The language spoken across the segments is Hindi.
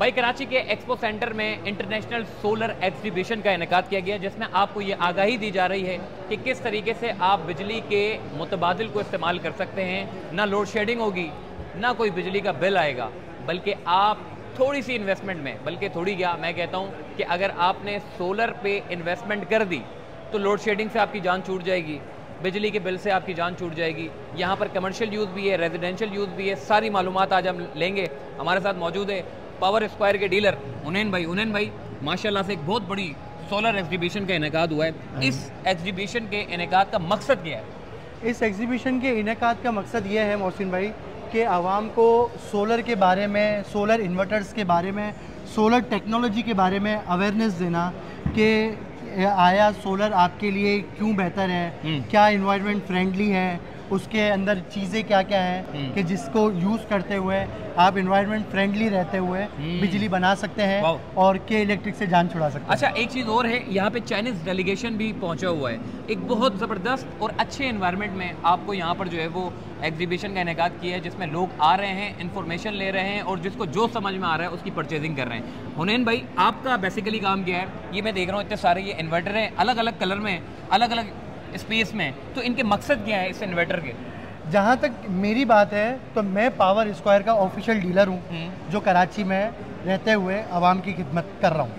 भाई कराची के एक्सपो सेंटर में इंटरनेशनल सोलर एग्जीबिशन का इनेकाद किया गया, जिसमें आपको ये आगाही दी जा रही है कि किस तरीके से आप बिजली के मुतबादिल को इस्तेमाल कर सकते हैं। ना लोड शेडिंग होगी, ना कोई बिजली का बिल आएगा, बल्कि आप थोड़ी सी इन्वेस्टमेंट में, बल्कि थोड़ी क्या मैं कहता हूँ कि अगर आपने सोलर पे इन्वेस्टमेंट कर दी तो लोड शेडिंग से आपकी जान छूट जाएगी, बिजली के बिल से आपकी जान छूट जाएगी। यहाँ पर कमर्शियल यूज़ भी है, रेजिडेंशियल यूज़ भी है, सारी मालूमात आज हम लेंगे। हमारे साथ मौजूद है पावर स्क्वायर के डीलर उनैन भाई माशाल्लाह से एक बहुत बड़ी सोलर एग्जीबिशन का इनेकाद हुआ है। इस एग्जीबिशन के इनेकाद का मकसद क्या है? इस एग्जीबिशन के इनेकाद का मकसद ये है मोहसिन भाई कि आवाम को सोलर के बारे में, सोलर इन्वर्टर्स के बारे में, सोलर टेक्नोलॉजी के बारे में अवेयरनेस देना कि आया सोलर आपके लिए क्यों बेहतर है, क्या इन्वायरमेंट फ्रेंडली है, उसके अंदर चीज़ें क्या क्या हैं कि जिसको यूज़ करते हुए आप इन्वायरमेंट फ्रेंडली रहते हुए बिजली बना सकते हैं और के इलेक्ट्रिक से जान छुड़ा सकते हैं। अच्छा, एक चीज़ और है, यहाँ पे चाइनीज़ डेलीगेशन भी पहुँचा हुआ है। एक बहुत ज़बरदस्त और अच्छे इन्वायरमेंट में आपको यहाँ पर जो है वो एग्जीबिशन का इनेकाद किया है, जिसमें लोग आ रहे हैं, इन्फॉर्मेशन ले रहे हैं और जिसको जो समझ में आ रहा है उसकी परचेजिंग कर रहे हैं। हुनैन भाई, आपका बेसिकली काम क्या है? ये मैं देख रहा हूँ इतने सारे ये इन्वर्टर हैं, अलग अलग कलर में, अलग अलग स्पेस में, तो इनके मकसद क्या है इस इन्वर्टर के? जहाँ तक मेरी बात है तो मैं पावर स्क्वायर का ऑफिशियल डीलर हूँ जो कराची में रहते हुए आवाम की खिदमत कर रहा हूँ।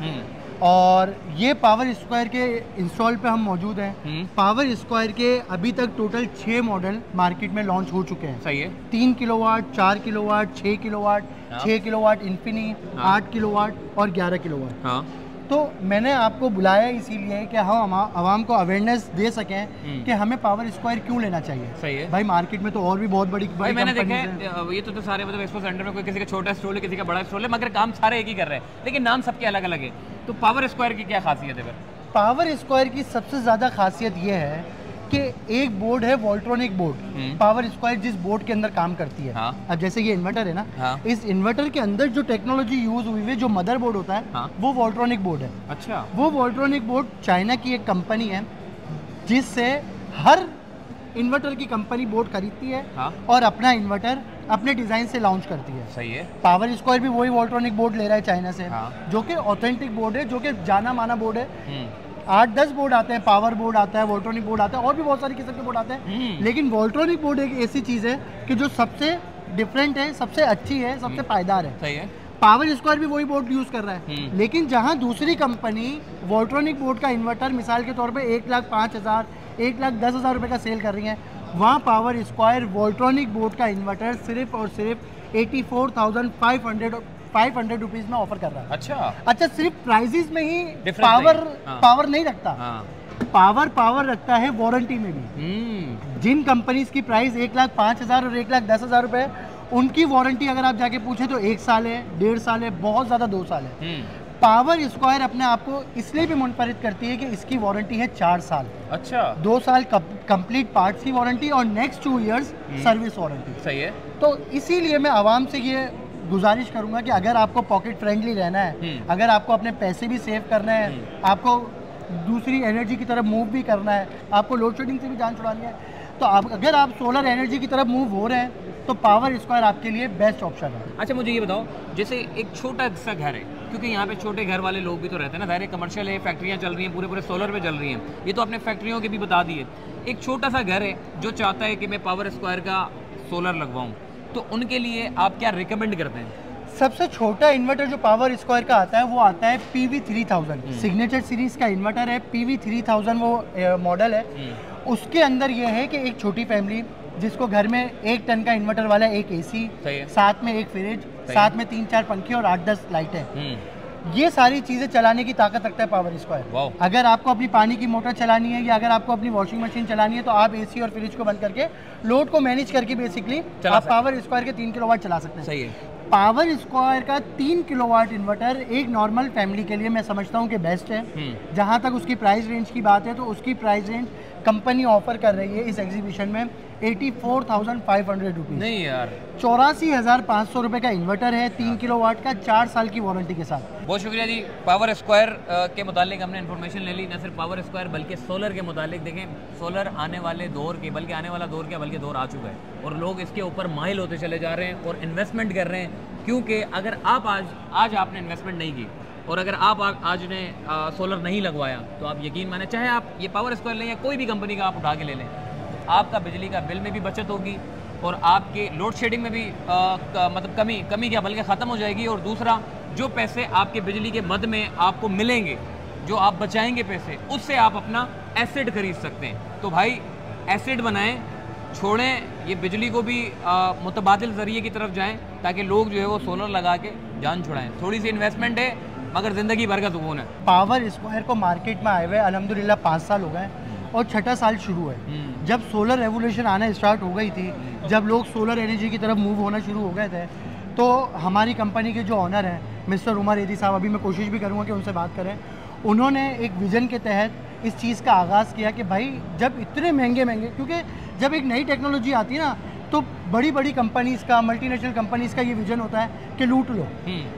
और ये पावर स्क्वायर के इंस्टॉल पे हम मौजूद हैं। पावर स्क्वायर के अभी तक टोटल 6 मॉडल मार्केट में लॉन्च हो चुके हैं। सही है। 3 kilowatt, 4 kilowatt, 6 kilowatt, 6 kilowatt इन्फिनी, 8 kilowatt और 11 किलोवाट। हाँ। तो मैंने आपको बुलाया इसीलिए कि हम आवाम को अवेयरनेस दे सकें कि हमें पावर स्क्वायर क्यों लेना चाहिए। सही है भाई, मार्केट में तो और भी बहुत बड़ी भाई मैंने देखा है ये तो सारे मतलब एक्सपो सेंटर में कोई किसी का छोटा स्टॉल है, किसी का बड़ा स्टॉल है, मगर काम सारे एक ही कर रहे हैं, लेकिन नाम सबके अलग अलग है। तो पावर स्क्वायर की क्या खासियत है फिर? पावर स्क्वायर की सबसे ज़्यादा खासियत ये है कि एक बोर्ड है वोल्ट्रॉनिक बोर्ड। पावर स्क्वायर जिस बोर्ड के अंदर काम करती है, अब जैसे ये इन्वर्टर है ना, इस इन्वर्टर के अंदर जो टेक्नोलॉजी यूज हुई है, जो मदरबोर्ड होता है, वो वोल्ट्रॉनिक बोर्ड है। अच्छा। वो वोल्ट्रॉनिक बोर्ड चाइना की एक कंपनी है जिससे हर इन्वर्टर की कंपनी बोर्ड खरीदती है और अपना इन्वर्टर अपने डिजाइन से लॉन्च करती है। सही है। पावर स्क्वायर भी वही वोल्ट्रॉनिक बोर्ड ले रहा है चाइना से, जो कि ऑथेंटिक बोर्ड है, जो कि जाना माना बोर्ड है। 8-10 बोर्ड आते हैं, पावर बोर्ड आता है, वोल्ट्रॉनिक बोर्ड आता है और भी बहुत सारी किस्म के बोर्ड आते हैं, लेकिन वोल्ट्रॉनिक बोर्ड एक ऐसी चीज़ है कि जो सबसे डिफरेंट है, सबसे अच्छी है, सबसे पायदार है। सही है। पावर स्क्वायर भी वही बोर्ड यूज़ कर रहा है, लेकिन जहां दूसरी कंपनी वोल्ट्रॉनिक बोर्ड का इन्वर्टर मिसाल के तौर पे 1,05,000, 1,10,000 रुपये का सेल कर रही है, वहाँ पावर स्क्वायर वोल्ट्रॉनिक बोर्ड का इन्वर्टर सिर्फ और सिर्फ 84,500 रुपीज़ में ऑफर कर रहा है। अच्छा, सिर्फ प्राइजेस में ही पावर नहीं रखता। पावर रखता है वारंटी में भी। जिन कंपनीज की प्राइस 1,05,000 और 1,10,000 रुपए, उनकी वारंटी अगर आप जाके पूछे तो 1 साल है, 1.5 साल है, बहुत ज़्यादा 2 साल है। पावर स्क्वायर अपने आप को इसलिए भी मुनफरिद करती है कि इसकी वारंटी है 4 साल। अच्छा। 2 साल कंप्लीट पार्ट्स की वारंटी और नेक्स्ट 2 इयर्स सर्विस वारंटी। सही है। तो इसीलिए मैं आवाम से ये गुजारिश करूंगा कि अगर आपको पॉकेट फ्रेंडली रहना है, अगर आपको अपने पैसे भी सेव करना है, आपको दूसरी एनर्जी की तरफ मूव भी करना है, आपको लोड शेडिंग से भी जान छुड़ानी है, तो अगर आप सोलर एनर्जी की तरफ मूव हो रहे हैं तो पावर स्क्वायर आपके लिए बेस्ट ऑप्शन है। अच्छा, मुझे ये बताओ, जैसे एक छोटा सा घर है, क्योंकि यहाँ पे छोटे घर वाले लोग भी तो रहते हैं ना, ज़ाहिर कमर्शियल है, फैक्ट्रियाँ चल रही हैं, पूरे सोलर पे चल रही हैं, ये तो अपने फैक्ट्रियों के भी बता दिए। एक छोटा सा घर है जो चाहता है कि मैं पावर स्क्वायर का सोलर लगवाऊँ, तो उनके लिए आप क्या रिकमेंड करते हैं? सबसे छोटा इन्वर्टर जो पावर स्क्वायर का आता है वो आता है PV3000। सिग्नेचर सीरीज का इन्वर्टर है, PV3000 वो मॉडल है। उसके अंदर ये है कि एक छोटी फैमिली जिसको घर में 1 टन का इन्वर्टर वाला, एक AC, साथ में एक फ्रिज, साथ में 3-4 पंखे और 8-10 लाइटें, ये सारी चीज़ें चलाने की ताकत रखता है पावर स्क्वायर। अगर आपको अपनी पानी की मोटर चलानी है या अगर आपको अपनी वॉशिंग मशीन चलानी है तो आप AC और फ्रिज को बंद करके लोड को मैनेज करके बेसिकली आप पावर स्क्वायर के 3 किलोवाट चला सकते हैं। सही है। पावर स्क्वायर का 3 किलोवाट इन्वर्टर एक नॉर्मल फैमिली के लिए मैं समझता हूँ कि बेस्ट है। जहाँ तक उसकी प्राइस रेंज की बात है तो उसकी प्राइस रेंज कंपनी ऑफर कर रही है इस एग्जीबिशन में 84,500 रुपीज़। नहीं यार, 84,500 रुपये का इन्वर्टर है, 3 किलोवाट का, 4 साल की वारंटी के साथ। बहुत शुक्रिया जी। पावर स्क्वायर के मुतालिक हमने इन्फॉर्मेशन ले ली, न सिर्फ पावर स्क्वायर बल्कि सोलर के मुतालिक। देखें, सोलर आने वाले दौर के, बल्कि आने वाला दौर क्या, बल्कि दौर आ चुका है और लोग इसके ऊपर माहिल होते चले जा रहे हैं और इन्वेस्टमेंट कर रहे हैं। क्योंकि अगर आप आज आपने इन्वेस्टमेंट नहीं की और अगर आप आज ने सोलर नहीं लगवाया तो आप यकीन माने, चाहे आप ये पावर स्क्वायर लें या कोई भी कंपनी का आप उठा के ले लें, आपका बिजली का बिल में भी बचत होगी और आपके लोड शेडिंग में भी मतलब कमी क्या बल्कि ख़त्म हो जाएगी। और दूसरा, जो पैसे आपके बिजली के मद में आपको मिलेंगे, जो आप बचाएंगे पैसे, उससे आप अपना एसेट खरीद सकते हैं। तो भाई एसेट बनाएं, छोड़ें ये बिजली को भी मुतबादिल ज़रिए की तरफ जाएं, ताकि लोग जो है वो सोलर लगा के जान छुड़ाएं। थोड़ी सी इन्वेस्टमेंट है मगर ज़िंदगी भर का सुकून है। पावर स्क्वायर को मार्केट में आए हुए अल्हम्दुलिल्लाह 5 साल हो गए और छठा साल शुरू है। जब सोलर रेवोल्यूशन आना स्टार्ट हो गई थी, जब लोग सोलर एनर्जी की तरफ मूव होना शुरू हो गए थे, तो हमारी कंपनी के जो ऑनर हैं मिस्टर उमर एदी साहब, अभी मैं कोशिश भी करूँगा कि उनसे बात करें, उन्होंने एक विज़न के तहत इस चीज़ का आगाज़ किया कि भाई जब इतने महंगे क्योंकि जब एक नई टेक्नोलॉजी आती है ना, तो बड़ी बड़ी कंपनीज़ का, मल्टीनेशनल कंपनीज़ का ये विजन होता है कि लूट लो,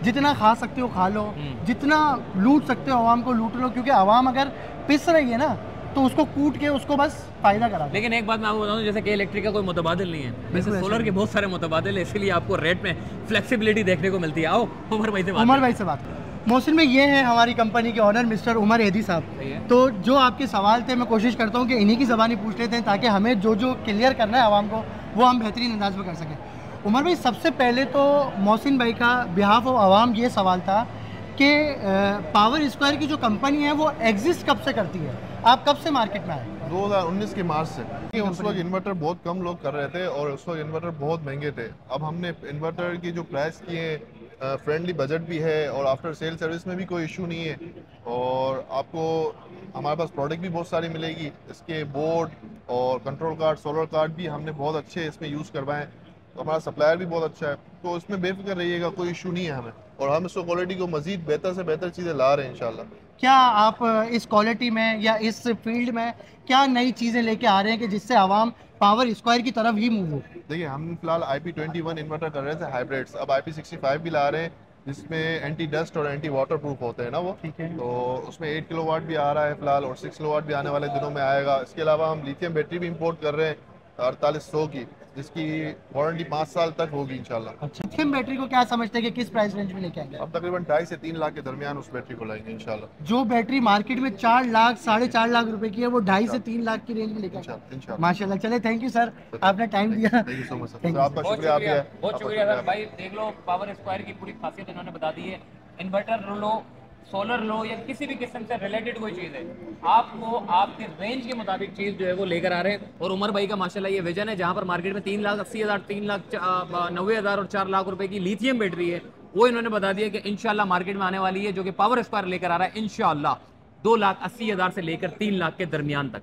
जितना खा सकते हो खा लो, जितना लूट सकते हो आवाम को लूट लो, क्योंकि आवाम अगर पिस रही है ना तो उसको कूट के उसको बस फायदा करा। लेकिन एक बात मैं आपको बताऊं, जैसे कि इलेक्ट्रिक का कोई मुतबादिल नहीं है, वैसे सोलर के बहुत सारे मुतबादिल है, इसीलिए आपको रेट में फ्लेक्सिबिलिटी देखने को मिलती है। आओ उमर भाई से बात मोहसिन में ये है हमारी कंपनी के ऑनर मिस्टर उमर एदी साहब। तो जो आपके सवाल थे मैं कोशिश करता हूँ कि इन्हीं की ज़बानी पूछ लेते हैं, ताकि हमें जो क्लियर करना है आवाम को वो हम बेहतरीन अंदाज में कर सकें। उमर भाई, सबसे पहले तो मोहसिन भाई का बिहाफ ऑफ आवाम ये सवाल था कि पावर स्क्वायर की जो कंपनी है वो एग्जिस्ट कब से करती है, आप कब से मार्केट में आए? 2019 के मार्च से। उस वक्त इन्वर्टर बहुत कम लोग कर रहे थे और उस वक्त इन्वर्टर बहुत महंगे थे। अब हमने इन्वर्टर की जो प्राइस किए, फ्रेंडली बजट भी है और आफ्टर सेल सर्विस में भी कोई इशू नहीं है, और आपको हमारे पास प्रोडक्ट भी बहुत सारी मिलेगी। इसके बोर्ड और कंट्रोल कार्ड, सोलर कार्ड भी हमने बहुत अच्छे इसमें यूज़ करवाएं, तो हमारा सप्लायर भी बहुत अच्छा है, तो इसमें बेफिक्र रहिएगा, कोई इशू नहीं है हमें, और हम इसको क्वालिटी को मजीद बेहतर से बेहतर चीज़ें ला रहे हैं इंशाल्लाह। क्या आप इस क्वालिटी में या इस फील्ड में क्या नई चीज़ें लेके आ रहे हैं कि जिससे आवाम पावर स्क्वायर की तरफ ही मूव हो? देखिए, हम फिलहाल IP21 इन्वर्टर कर रहे थे हाइब्रिड्स, अब IP65 भी ला रहे हैं, जिसमें एंटी डस्ट और एंटी वाटर प्रूफ होते हैं ना वो। ठीक है। तो उसमें 8 किलोवाट भी आ रहा है फिलहाल, और 6 किलोवाट भी आने वाले दिनों में आएगा। इसके अलावा हम लिथियम बैटरी भी इंपोर्ट कर रहे हैं 4800 की, जिसकी वारंटी 5 साल तक होगी इंशाल्लाह। अच्छा, लिथियम बैटरी को क्या समझते हैं कि किस प्राइस रेंज में लेके आएंगे? अब तकरीबन 2.5 से 3 लाख के दरमियान उस बैटरी को लाएंगे इंशाल्लाह। जो बैटरी मार्केट में 4 लाख 4.5 लाख रुपए की है, वो 2.5 से 3 लाख की रेंज में लेके आएंगे माशाल्लाह। चले, थैंक यू सर, आपने टाइम दिया। Thank you so much sir, आपका शुक्रिया। बहुत शुक्रिया सर। भाई देख लो, पावर स्क्वायर की पूरी खासियत इन्होंने बता दी है। इन्वर्टर लो, सोलर लो, या किसी भी किस्म से रिलेटेड कोई चीज़ है, आपको आपके रेंज के मुताबिक चीज़ जो है वो लेकर आ रहे हैं। और उमर भाई का माशाल्लाह ये विजन है, जहाँ पर मार्केट में 3,80,000, 3,90,000 और 4 लाख रुपए की लिथियम बैटरी है, वो इन्होंने बता दिया कि इंशाल्लाह मार्केट में आने वाली है, जो कि पावर स्क्वायर लेकर आ रहा है इंशाल्लाह 2,80,000 से लेकर 3 लाख के दरमियान तक।